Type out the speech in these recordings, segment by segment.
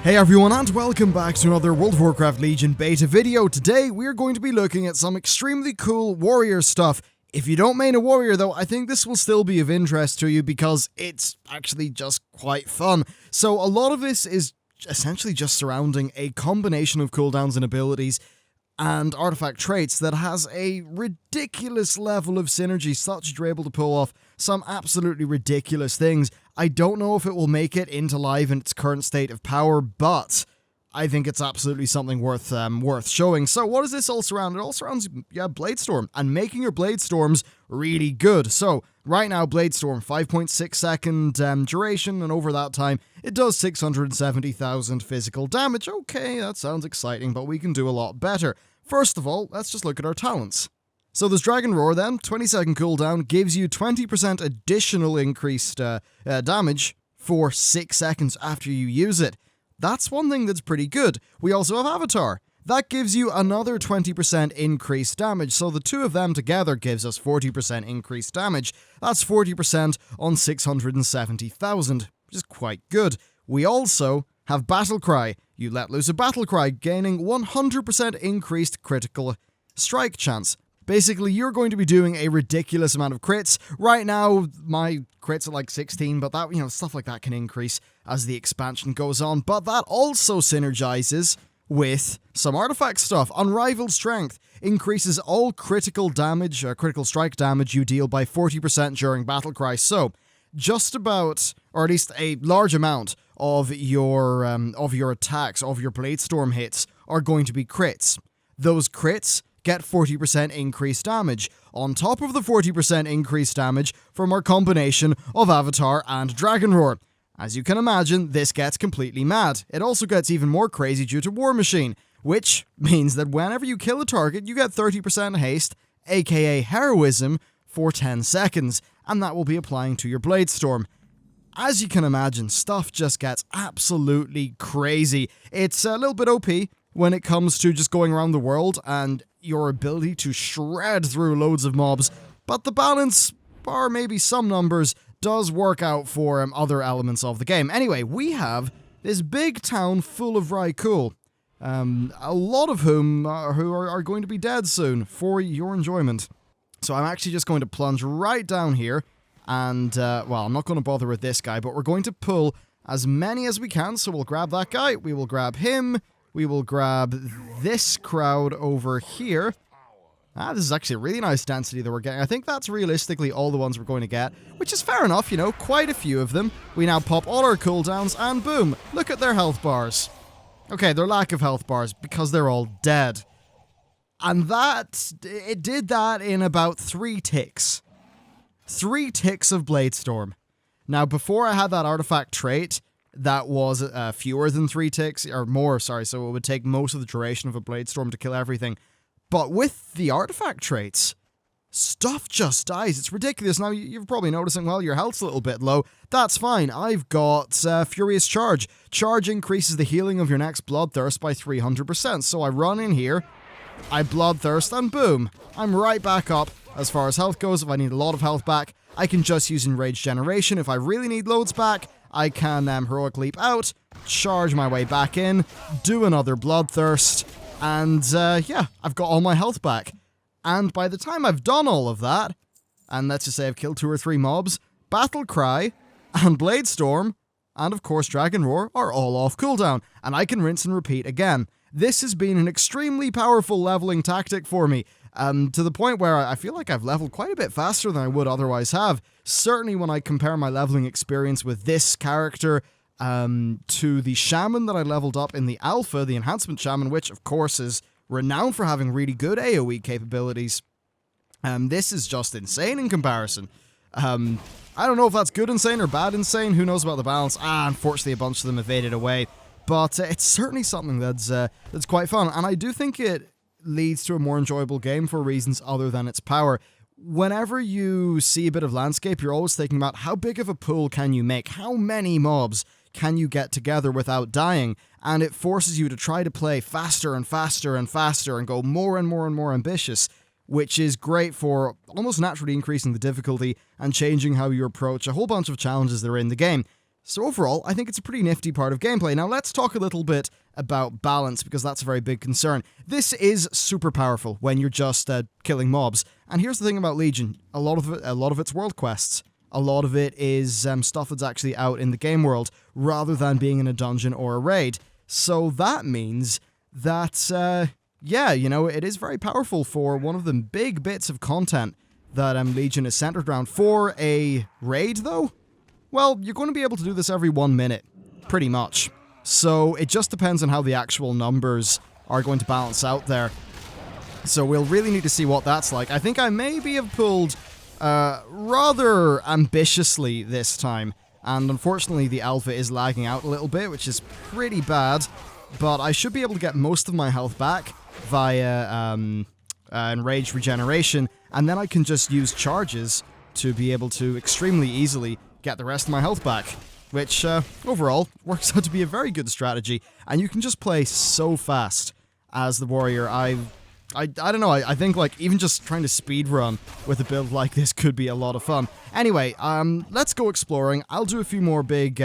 Hey everyone, and welcome back to another World of Warcraft Legion beta video. Today we are going to be looking at some extremely cool warrior stuff. If you don't main a warrior though, I think this will still be of interest to you because it's actually just quite fun. So a lot of this is essentially just surrounding a combination of cooldowns and abilities and artifact traits that has a ridiculous level of synergy such that you're able to pull off some absolutely ridiculous things. I don't know if it will make it into live in its current state of power, but I think it's absolutely something worth showing. So what does this all surround? It all surrounds, Bladestorm, and making your Bladestorms really good. So right now, Bladestorm, 5.6 second duration, and over that time, it does 670,000 physical damage. Okay, that sounds exciting, but we can do a lot better. First of all, let's just look at our talents. So there's Dragon Roar then, 20-second cooldown, gives you 20% additional increased damage for 6 seconds after you use it. That's one thing that's pretty good. We also have Avatar. That gives you another 20% increased damage, so the two of them together gives us 40% increased damage. That's 40% on 670,000, which is quite good. We also have Battle Cry. You let loose a Battle Cry, gaining 100% increased critical strike chance. Basically, you're going to be doing a ridiculous amount of crits. Right now, my crits are like 16, but that, stuff like that can increase as the expansion goes on. But that also synergizes with some artifact stuff. Unrivaled Strength increases all critical damage, critical strike damage you deal by 40% during Battle Cry. So, just about, or at least a large amount of your attacks, of your Bladestorm hits, are going to be crits. Those crits get 40% increased damage, on top of the 40% increased damage from our combination of Avatar and Dragon Roar. As you can imagine, this gets completely mad. It also gets even more crazy due to War Machine, which means that whenever you kill a target, you get 30% haste, aka heroism, for 10 seconds, and that will be applying to your Bladestorm. As you can imagine, stuff just gets absolutely crazy. It's a little bit OP when it comes to just going around the world and your ability to shred through loads of mobs, but the balance, or maybe some numbers, does work out for other elements of the game. Anyway, we have this big town full of Rykul, a lot of whom are going to be dead soon for your enjoyment. So I'm actually just going to plunge right down here, and, well, I'm not going to bother with this guy, but we're going to pull as many as we can, so we'll grab that guy, we will grab him, we will grab this crowd over here. This is actually a really nice density that we're getting. I think that's realistically all the ones we're going to get, which is fair enough, quite a few of them. We now pop all our cooldowns, and boom, look at their health bars. Okay, their lack of health bars, because they're all dead. And it did that in about 3 ticks. 3 ticks of Bladestorm. Now, before I had that artifact trait, that was fewer than 3 ticks, or more, sorry, so it would take most of the duration of a Bladestorm to kill everything. But with the artifact traits, stuff just dies. It's ridiculous. Now, you're probably noticing, well, your health's a little bit low. That's fine. I've got Furious Charge. Charge increases the healing of your next Bloodthirst by 300%. So I run in here, I Bloodthirst, and boom, I'm right back up as far as health goes. If I need a lot of health back, I can just use Enraged Generation. If I really need loads back, I can Heroic Leap out, charge my way back in, do another Bloodthirst, and yeah, I've got all my health back. And by the time I've done all of that, and let's just say I've killed 2 or 3 mobs, Battle Cry, and Bladestorm, and of course Dragon Roar are all off cooldown, and I can rinse and repeat again. This has been an extremely powerful leveling tactic for me, to the point where I feel like I've leveled quite a bit faster than I would otherwise have. Certainly when I compare my leveling experience with this character to the Shaman that I leveled up in the Alpha, the Enhancement Shaman, which of course is renowned for having really good AoE capabilities. This is just insane in comparison. I don't know if that's good insane or bad insane, who knows about the balance. Unfortunately a bunch of them evaded away. But it's certainly something that's quite fun, and I do think it leads to a more enjoyable game for reasons other than its power. Whenever you see a bit of landscape, you're always thinking about how big of a pool can you make, how many mobs can you get together without dying, and it forces you to try to play faster and faster and faster and go more and more and more ambitious, which is great for almost naturally increasing the difficulty and changing how you approach a whole bunch of challenges that are in the game. So overall, I think it's a pretty nifty part of gameplay. Now let's talk a little bit about balance, because that's a very big concern. This is super powerful when you're just killing mobs. And here's the thing about Legion. A lot of it's world quests. A lot of it is stuff that's actually out in the game world, rather than being in a dungeon or a raid. So that means that, yeah, you know, it is very powerful for one of the big bits of content that Legion is centered around. For a raid, though, well, you're going to be able to do this every 1 minute, pretty much. So it just depends on how the actual numbers are going to balance out there. So we'll really need to see what that's like. I think I maybe have pulled rather ambitiously this time, and unfortunately the alpha is lagging out a little bit, which is pretty bad, but I should be able to get most of my health back via enraged regeneration, and then I can just use charges to be able to extremely easily get the rest of my health back, which overall works out to be a very good strategy, and you can just play so fast as the warrior. I don't know, I think like even just trying to speedrun with a build like this could be a lot of fun. Anyway, let's go exploring. I'll do a few more big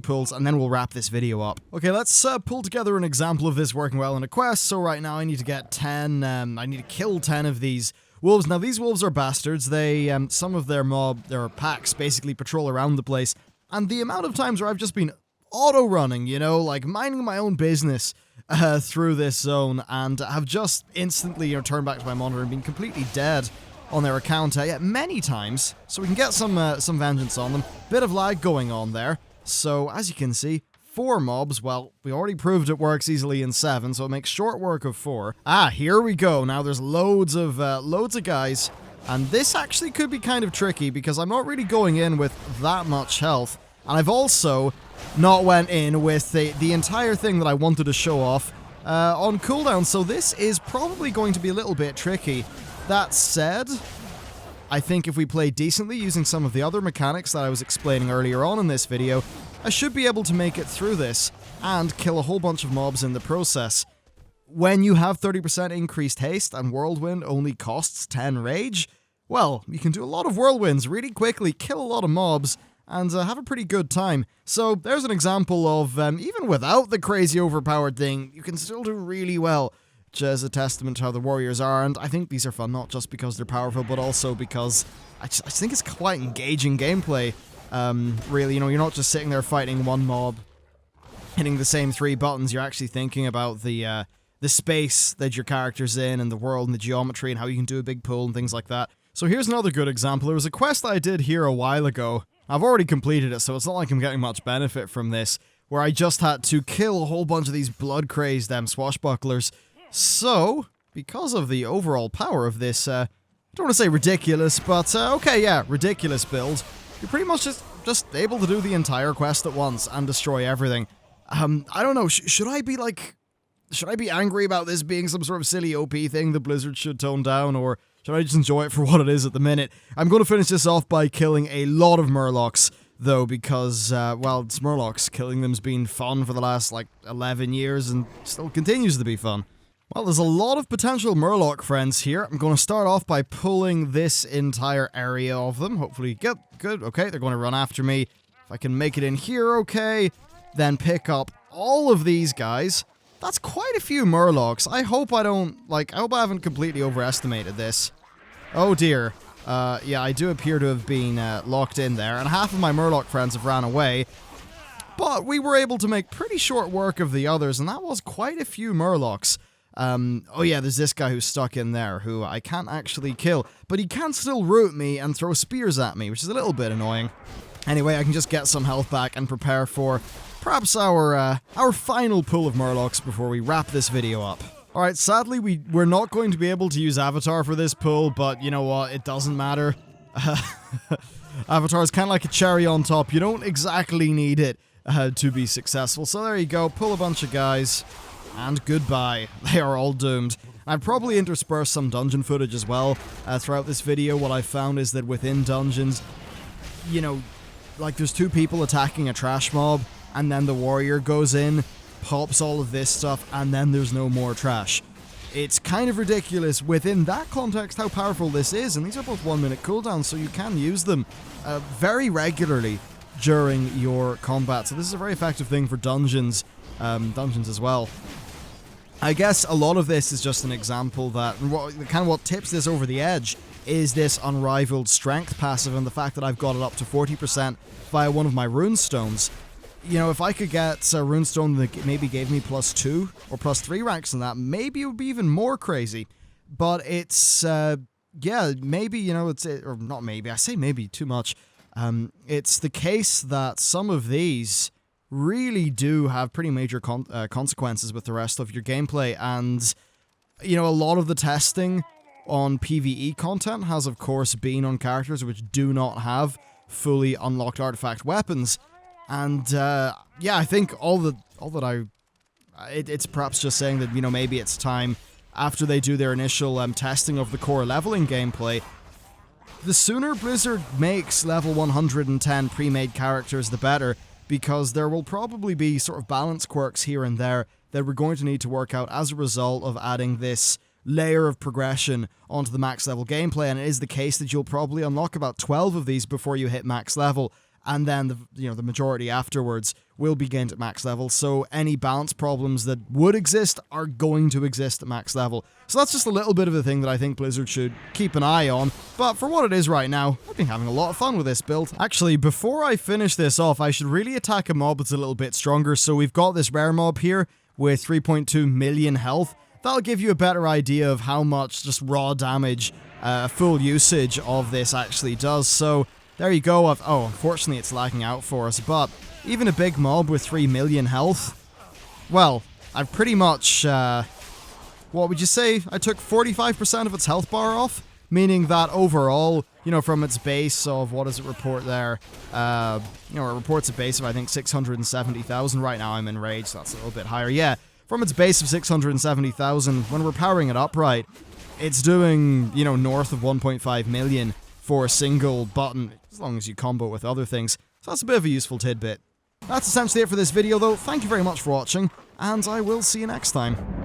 pulls, and then we'll wrap this video up. Okay, let's pull together an example of this working well in a quest. So right now I need to get 10, I need to kill 10 of these wolves. Now these wolves are bastards. They, some of their packs basically patrol around the place, and the amount of times where I've just been auto-running, you know, like minding my own business through this zone, and have just instantly, you know, turned back to my monitor and been completely dead on their account many times, so we can get some vengeance on them. Bit of lag going on there. So as you can see, 4 mobs. Well, we already proved it works easily in 7, so it makes short work of 4. Ah, here we go. Now there's loads of guys, and this actually could be kind of tricky because I'm not really going in with that much health, and I've also not went in with the entire thing that I wanted to show off on cooldown, so this is probably going to be a little bit tricky. That said, I think if we play decently using some of the other mechanics that I was explaining earlier on in this video, I should be able to make it through this and kill a whole bunch of mobs in the process. When you have 30% increased haste and Whirlwind only costs 10 rage, well, you can do a lot of Whirlwinds really quickly, kill a lot of mobs, and have a pretty good time. So there's an example of, even without the crazy overpowered thing, you can still do really well, which is a testament to how the warriors are, and I think these are fun, not just because they're powerful, but also because I just think it's quite engaging gameplay. Really, you know, you're not just sitting there fighting one mob, hitting the same 3 buttons, you're actually thinking about the space that your character's in, and the world, and the geometry, and how you can do a big pull, and things like that. So here's another good example. There was a quest that I did here a while ago. I've already completed it, so it's not like I'm getting much benefit from this, where I just had to kill a whole bunch of these blood-crazed swashbucklers. So, because of the overall power of this, I don't want to say ridiculous, but okay, yeah, ridiculous build, you're pretty much just able to do the entire quest at once and destroy everything. I don't know, should I be angry about this being some sort of silly OP thing that Blizzard should tone down, or should I just enjoy it for what it is at the minute? I'm going to finish this off by killing a lot of Murlocs, though, because, well, it's Murlocs. Killing them's been fun for the last, like, 11 years, and still continues to be fun. Well, there's a lot of potential Murloc friends here. I'm going to start off by pulling this entire area of them. Hopefully, good, okay, they're going to run after me. If I can make it in here, okay, then pick up all of these guys. That's quite a few Murlocs. I hope I haven't completely overestimated this. Oh dear. Yeah, I do appear to have been locked in there, and half of my Murloc friends have ran away. But we were able to make pretty short work of the others, and that was quite a few Murlocs. Oh yeah, there's this guy who's stuck in there, who I can't actually kill, but he can still root me and throw spears at me, which is a little bit annoying. Anyway, I can just get some health back and prepare for perhaps our final pull of Murlocs before we wrap this video up. Alright, sadly we're not going to be able to use Avatar for this pull, but you know what, it doesn't matter. Avatar is kind of like a cherry on top, you don't exactly need it to be successful. So there you go, pull a bunch of guys, and goodbye. They are all doomed. I've probably interspersed some dungeon footage as well throughout this video. What I've found is that within dungeons, you know, like there's 2 people attacking a trash mob, and then the warrior goes in, pops all of this stuff, and then there's no more trash. It's kind of ridiculous within that context how powerful this is, and these are both 1 minute cooldowns, so you can use them very regularly during your combat. So this is a very effective thing for dungeons as well. I guess a lot of this is just an example that what tips this over the edge is this unrivaled strength passive and the fact that I've got it up to 40% via one of my runestones. You know, if I could get a runestone that maybe gave me +2 or +3 ranks in that, maybe it would be even more crazy. But it's, yeah, maybe, you know, or not maybe, I say maybe too much. It's the case that some of these really do have pretty major consequences with the rest of your gameplay, and, you know, a lot of the testing on PvE content has, of course, been on characters which do not have fully unlocked artifact weapons, and, yeah, I think it's perhaps just saying that, you know, maybe it's time, after they do their initial testing of the core leveling gameplay, the sooner Blizzard makes level 110 pre-made characters, the better, because there will probably be sort of balance quirks here and there that we're going to need to work out as a result of adding this layer of progression onto the max level gameplay, and it is the case that you'll probably unlock about 12 of these before you hit max level, and then the majority afterwards will be gained at max level, so any balance problems that would exist are going to exist at max level. So that's just a little bit of a thing that I think Blizzard should keep an eye on, but for what it is right now, I've been having a lot of fun with this build. Actually, before I finish this off, I should really attack a mob that's a little bit stronger, so we've got this rare mob here with 3.2 million health. That'll give you a better idea of how much just raw damage full usage of this actually does, so there you go. Oh, unfortunately it's lagging out for us, but even a big mob with 3 million health, well, I've pretty much, what would you say? I took 45% of its health bar off, meaning that overall, you know, from its base of, what does it report there? You know, it reports a base of, I think, 670,000. Right now I'm in rage, so that's a little bit higher. Yeah, from its base of 670,000, when we're powering it up right, it's doing, you know, north of 1.5 million for a single button, as long as you combo it with other things. So that's a bit of a useful tidbit. That's essentially it for this video though. Thank you very much for watching, and I will see you next time.